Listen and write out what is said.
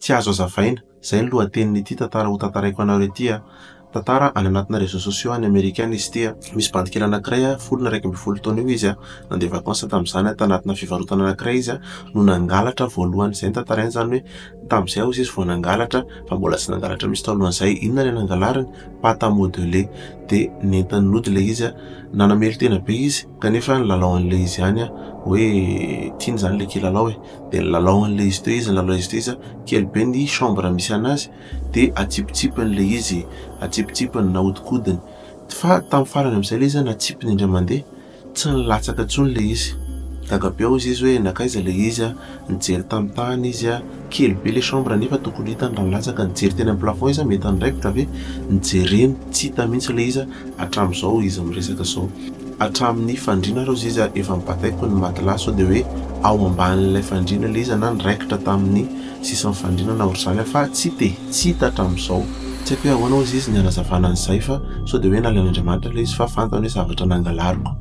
tsy azo azavaina. Zay ny lohatenin'ity tantara ho tantaraiko anareo ity a. Tantara any anatina réseaux sociaux any Amerika any izy ity a. Misy bandikely anankiray a, folony 1 taona eo izy a, nandeha vakansa tamin'izany a, tanatina fivarotana anankiray izy a, no nangalatra voalohany. Zay ny tantarainy zany hoe tamin'izay hozy izy vao nangalatra, fa mbola tsy nangalatra misy talohan'izay. Inona ilay nangalarany? Pâte à modeler. De nentin'ny nody ilay izy a, nanamely tena be izy kanefa ny lalaon'ilay izy ihany a hoe tiany zany ilay kilalao e. De ny lalaon'ilay izy teo izy, ny lalao izy teo izy a, kely be ny chambre misy anazy de atsipitsipin'ilay izy, atsipitsipiny nahodikodiny. Fa tamin'ny farany amin'izay ilay izy a natsipiny indray mandeha, tsy nilatsaka intsony ilay izy. Gaga be hozy izy hoe nakaiza ilay izy a, nijery tamin'ny tany izy a, kely be ilay chambre nefa tokony hitany raha nilatsaka, nijery teny amin'ny plafond izy a, mety niraikitra ve nijereny tsy hita mihitsy ilay izy a. Hatramin'izao izy miresaka zao, hatramin'ny fandriana rô izy a, efa mibataiko ny matelas sao de hoe ao ambanin'ilay fandriana ilay izy na niraikitra tamin'ny sisan'ny fandriana na ohatr'izany fa tsy hita hatramin'izao. Tsy haiko hoe ahoana hozy izy ny hanazavana an'izay fa sao de hoe nalain'Andriamanitra ilay izy fa fantany hoe zavatra nangalariko.